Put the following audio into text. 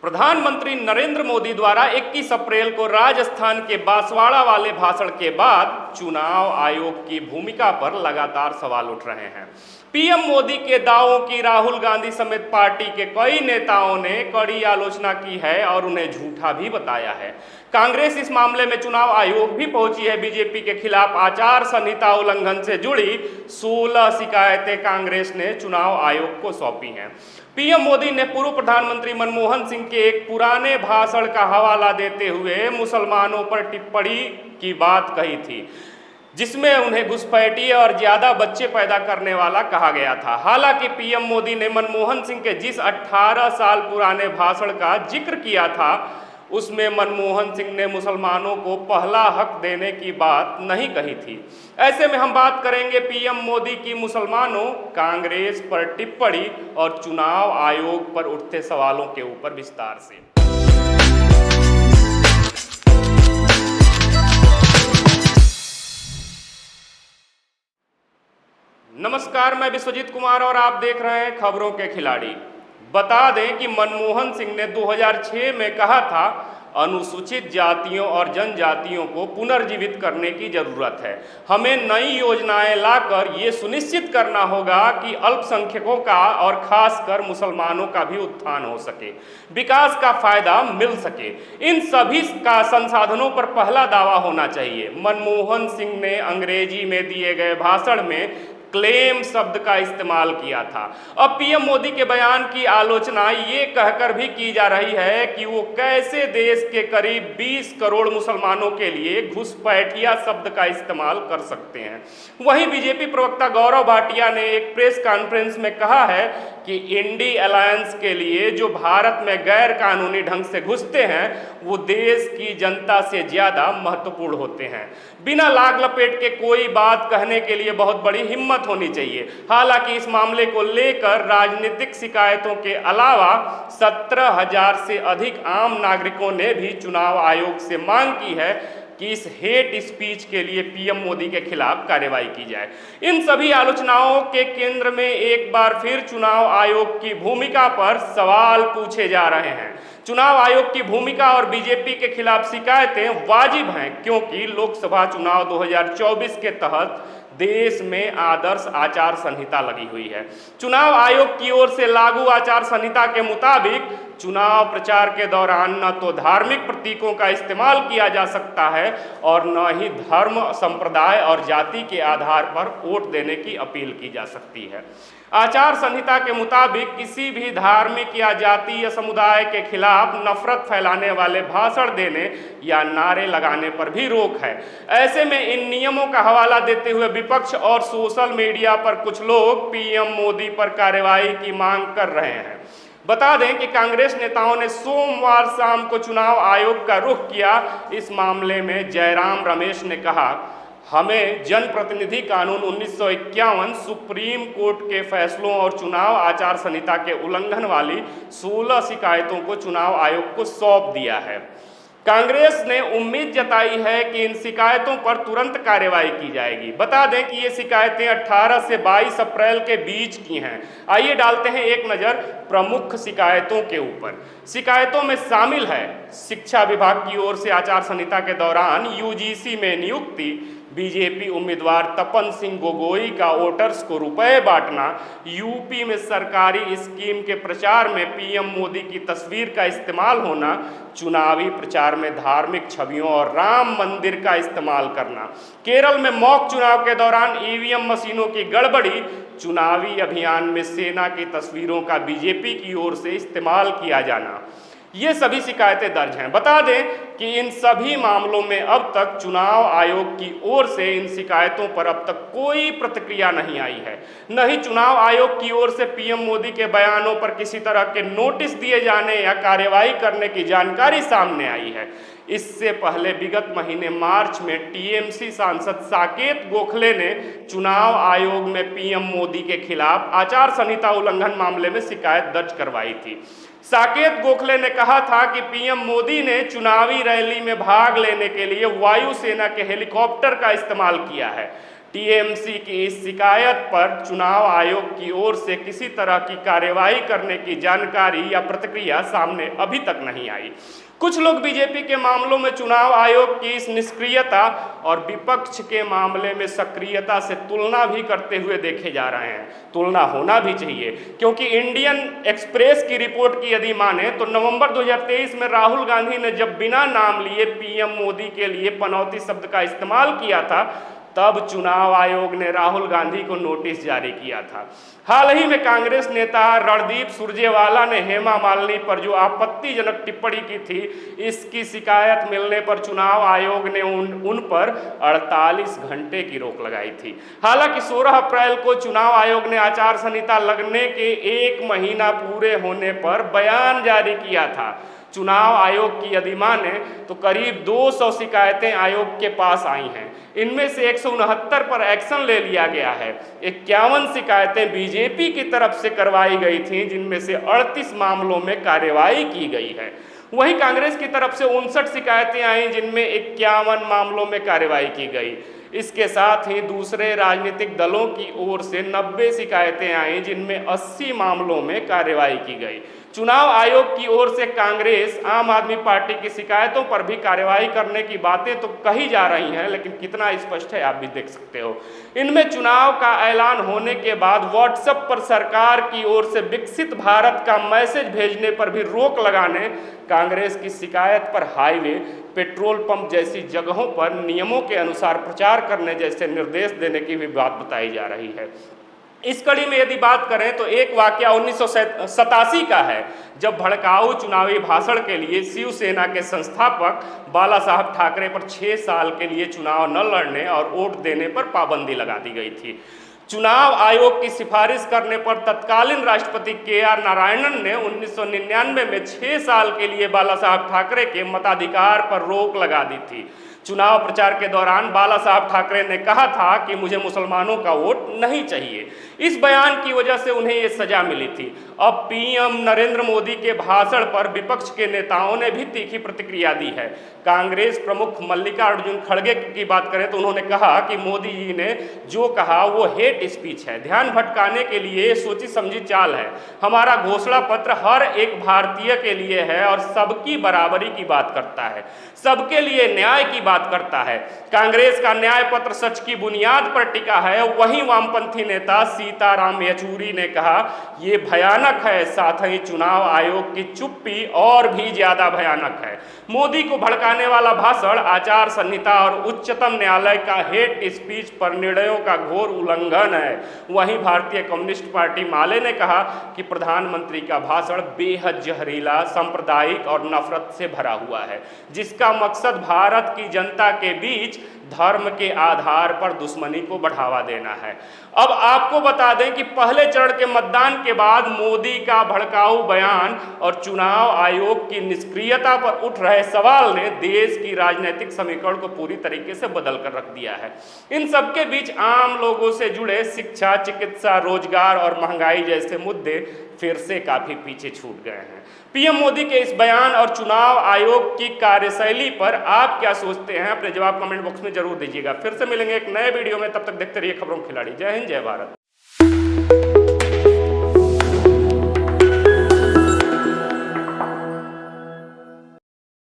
प्रधानमंत्री नरेंद्र मोदी द्वारा 21 अप्रैल को राजस्थान के बांसवाड़ा वाले भाषण के बाद चुनाव आयोग की भूमिका पर लगातार सवाल उठ रहे हैं। पीएम मोदी के दावों की राहुल गांधी समेत पार्टी के कई नेताओं ने कड़ी आलोचना की है और उन्हें झूठा भी बताया है। कांग्रेस इस मामले में चुनाव आयोग भी पहुंची है। बीजेपी के खिलाफ आचार संहिता उल्लंघन से जुड़ी 16 शिकायतें कांग्रेस ने चुनाव आयोग को सौंपी हैं। पीएम मोदी ने पूर्व प्रधानमंत्री मनमोहन सिंह के एक पुराने भाषण का हवाला देते हुए मुसलमानों पर टिप्पणी की बात कही थी, जिसमें उन्हें घुसपैठिए और ज्यादा बच्चे पैदा करने वाला कहा गया था। हालांकि पीएम मोदी ने मनमोहन सिंह के जिस 18 साल पुराने भाषण का जिक्र किया था, उसमें मनमोहन सिंह ने मुसलमानों को पहला हक देने की बात नहीं कही थी। ऐसे में हम बात करेंगे पीएम मोदी की मुसलमानों, कांग्रेस पर टिप्पणी और चुनाव आयोग पर उठते सवालों के ऊपर विस्तार से। नमस्कार, मैं विश्वजीत कुमार और आप देख रहे हैं खबरों के खिलाड़ी। बता दें कि मनमोहन सिंह ने 2006 में कहा था, अनुसूचित जातियों और जनजातियों को पुनर्जीवित करने की जरूरत है। हमें नई योजनाएं लाकर ये सुनिश्चित करना होगा कि अल्पसंख्यकों का और खासकर मुसलमानों का भी उत्थान हो सके, विकास का फायदा मिल सके। इन सभी का संसाधनों पर पहला दावा होना चाहिए। मनमोहन सिंह ने अंग्रेजी में दिए गए भाषण में क्लेम शब्द का इस्तेमाल किया था। अब पीएम मोदी के बयान की आलोचना ये कहकर भी की जा रही है कि वो कैसे देश के करीब 20 करोड़ मुसलमानों के लिए घुसपैठिया शब्द का इस्तेमाल कर सकते हैं। वहीं बीजेपी प्रवक्ता गौरव भाटिया ने एक प्रेस कॉन्फ्रेंस में कहा है कि इंडी अलायंस के लिए जो भारत में गैर कानूनी ढंग से घुसते हैं, वो देश की जनता से ज्यादा महत्वपूर्ण होते हैं। बिना लाग लपेट के कोई बात कहने के लिए बहुत बड़ी हिम्मत होनी चाहिए। हालांकि इस मामले को लेकर राजनीतिक शिकायतों के अलावा 17,000 से अधिक आम नागरिकों ने भी चुनाव आयोग से मांग की है कि इस हेट स्पीच के लिए पीएम मोदी के खिलाफ कार्रवाई की जाए। इन सभी आलोचनाओं के केंद्र में एक बार फिर चुनाव आयोग की भूमिका पर सवाल पूछे जा रहे हैं। चुनाव आयोग की भूमिका और बीजेपी के खिलाफ शिकायतें वाजिब हैं, क्योंकि लोकसभा चुनाव 2024 के तहत देश में आदर्श आचार संहिता लगी हुई है। चुनाव आयोग की ओर से लागू आचार संहिता के मुताबिक चुनाव प्रचार के दौरान न तो धार्मिक प्रतीकों का इस्तेमाल किया जा सकता है और न ही धर्म, संप्रदाय और जाति के आधार पर वोट देने की अपील की जा सकती है। आचार संहिता के मुताबिक किसी भी धार्मिक या जातीय समुदाय के खिलाफ नफरत फैलाने वाले भाषण देने या नारे लगाने पर भी रोक है। ऐसे में इन नियमों का हवाला देते हुए विपक्ष और सोशल मीडिया पर कुछ लोग पीएम मोदी पर कार्रवाई की मांग कर रहे हैं। बता दें कि कांग्रेस नेताओं ने सोमवार शाम को चुनाव आयोग का रुख किया। इस मामले में जयराम रमेश ने कहा, हमें जनप्रतिनिधि कानून 1951, सुप्रीम कोर्ट के फैसलों और चुनाव आचार संहिता के उल्लंघन वाली 16 शिकायतों को चुनाव आयोग को सौंप दिया है। कांग्रेस ने उम्मीद जताई है कि इन शिकायतों पर तुरंत कार्रवाई की जाएगी। बता दें कि ये शिकायतें 18 से 22 अप्रैल के बीच की हैं। आइए डालते हैं एक नज़र प्रमुख शिकायतों के ऊपर। शिकायतों में शामिल है शिक्षा विभाग की ओर से आचार संहिता के दौरान यूजीसी में नियुक्ति, बीजेपी उम्मीदवार तपन सिंह गोगोई का वोटर्स को रुपए बांटना, यूपी में सरकारी स्कीम के प्रचार में पीएम मोदी की तस्वीर का इस्तेमाल होना, चुनावी प्रचार में धार्मिक छवियों और राम मंदिर का इस्तेमाल करना, केरल में मॉक चुनाव के दौरान ईवीएम मशीनों की गड़बड़ी, चुनावी अभियान में सेना की तस्वीरों का बीजेपी की ओर से इस्तेमाल किया जाना, ये सभी शिकायतें दर्ज हैं। बता दें कि इन सभी मामलों में अब तक चुनाव आयोग की ओर से इन शिकायतों पर अब तक कोई प्रतिक्रिया नहीं आई है। न ही चुनाव आयोग की ओर से पीएम मोदी के बयानों पर किसी तरह के नोटिस दिए जाने या कार्रवाई करने की जानकारी सामने आई है। इससे पहले विगत महीने मार्च में टीएमसी सांसद साकेत गोखले ने चुनाव आयोग में पीएम मोदी के खिलाफ आचार संहिता उल्लंघन मामले में शिकायत दर्ज करवाई थी। साकेत गोखले ने कहा था कि पीएम मोदी ने चुनावी रैली में भाग लेने के लिए वायुसेना के हेलीकॉप्टर का इस्तेमाल किया है। टीएमसी की इस शिकायत पर चुनाव आयोग की ओर से किसी तरह की कार्यवाही करने की जानकारी या प्रतिक्रिया सामने अभी तक नहीं आई। कुछ लोग बीजेपी के मामलों में चुनाव आयोग की इस निष्क्रियता और विपक्ष के मामले में सक्रियता से तुलना भी करते हुए देखे जा रहे हैं। तुलना होना भी चाहिए, क्योंकि इंडियन एक्सप्रेस की रिपोर्ट की यदि माने तो नवंबर 2023 में राहुल गांधी ने जब बिना नाम लिए पीएम मोदी के लिए पनौती शब्द का इस्तेमाल किया था, तब चुनाव आयोग ने राहुल गांधी को नोटिस जारी किया था। हाल ही में कांग्रेस नेता रणदीप सुरजेवाला ने हेमा मालिनी पर जो आपत्तिजनक टिप्पणी की थी, इसकी शिकायत मिलने पर चुनाव आयोग ने उन पर 48 घंटे की रोक लगाई थी। हालांकि 16 अप्रैल को चुनाव आयोग ने आचार संहिता लगने के 1 महीना पूरे होने पर बयान जारी किया था। चुनाव आयोग की यदि माने तो करीब 200 शिकायतें आयोग के पास आई हैं। इनमें से 169 पर एक्शन ले लिया गया है। 51 शिकायतें बीजेपी की तरफ से करवाई गई थीं, जिनमें से 38 मामलों में कार्यवाही की गई है। वहीं कांग्रेस की तरफ से 59 शिकायतें आई, जिनमें 51 मामलों में कार्यवाही की गई। इसके साथ ही दूसरे राजनीतिक दलों की ओर से 90 शिकायतें आईं, जिनमें 80 मामलों में कार्यवाही की गई। चुनाव आयोग की ओर से कांग्रेस, आम आदमी पार्टी की शिकायतों पर भी कार्यवाही करने की बातें तो कही जा रही हैं, लेकिन कितना स्पष्ट है आप भी देख सकते हो। इनमें चुनाव का ऐलान होने के बाद व्हाट्सएप पर सरकार की ओर से विकसित भारत का मैसेज भेजने पर भी रोक लगाने, कांग्रेस की शिकायत पर हाईवे, पेट्रोल पंप जैसी जगहों पर नियमों के अनुसार प्रचार करने जैसे निर्देश देने की भी बात बताई जा रही है। इस कड़ी में यदि बात करें तो एक वाकया 1987 का है, जब भड़काऊ चुनावी भाषण के लिए शिवसेना के संस्थापक बाला साहब ठाकरे पर 6 साल के लिए चुनाव न लड़ने और वोट देने पर पाबंदी लगा दी गई थी। चुनाव आयोग की सिफारिश करने पर तत्कालीन राष्ट्रपति के.आर. नारायणन ने 1999 में 6 साल के लिए बाला साहब ठाकरे के मताधिकार पर रोक लगा दी थी। चुनाव प्रचार के दौरान बाला साहब ठाकरे ने कहा था कि मुझे मुसलमानों का वोट नहीं चाहिए। इस बयान की वजह से उन्हें ये सजा मिली थी। अब पीएम नरेंद्र मोदी के भाषण पर विपक्ष के नेताओं ने भी तीखी प्रतिक्रिया दी है। कांग्रेस प्रमुख मल्लिकार्जुन खड़गे की बात करें तो उन्होंने कहा कि मोदी जी ने जो कहा वो हेट स्पीच है, ध्यान भटकाने के लिए सोची समझी चाल है। हमारा घोषणा पत्र हर एक भारतीय के लिए है और सबकी बराबरी की बात करता है, सबके लिए न्याय की बात करता है। कांग्रेस का न्याय पत्र सच की बुनियाद पर टिका है। वहीं वामपंथी नेता सीताराम येचुरी ने कहा ये भयानक है, साथ ही चुनाव आयोग की चुप्पी और भी ज्यादा भयानक है। मोदी को भड़काने वाला भाषण आचार संहिता और उच्चतम न्यायालय का हेट स्पीच पर निर्णयों का घोर उल्लंघन है। वहीं भारतीय कम्युनिस्ट पार्टी माले ने कहा कि प्रधानमंत्री का भाषण बेहद जहरीला, सांप्रदायिक और नफरत से भरा हुआ है, जिसका मकसद भारत की जनता के बीच धर्म के आधार पर दुश्मनी को बढ़ावा देना है। अब आपको बता दें कि पहले चरण के मतदान के बाद मोदी का भड़काऊ बयान और चुनाव आयोग की निष्क्रियता पर उठ रहे सवाल ने देश की राजनीतिक समीकरण को पूरी तरीके से बदल कर रख दिया है। इन सबके बीच आम लोगों से जुड़े शिक्षा, चिकित्सा, रोजगार और महंगाई जैसे मुद्दे फिर से काफी पीछे छूट गए हैं। पीएम मोदी के इस बयान और चुनाव आयोग की कार्यशैली पर आप क्या सोचते हैं? अपने जवाब कमेंट बॉक्स में जरूर दीजिएगा। फिर से मिलेंगे एक नए वीडियो में, तब तक देखते रहिए खबरों खिलाड़ी। जय हिंद, जय भारत।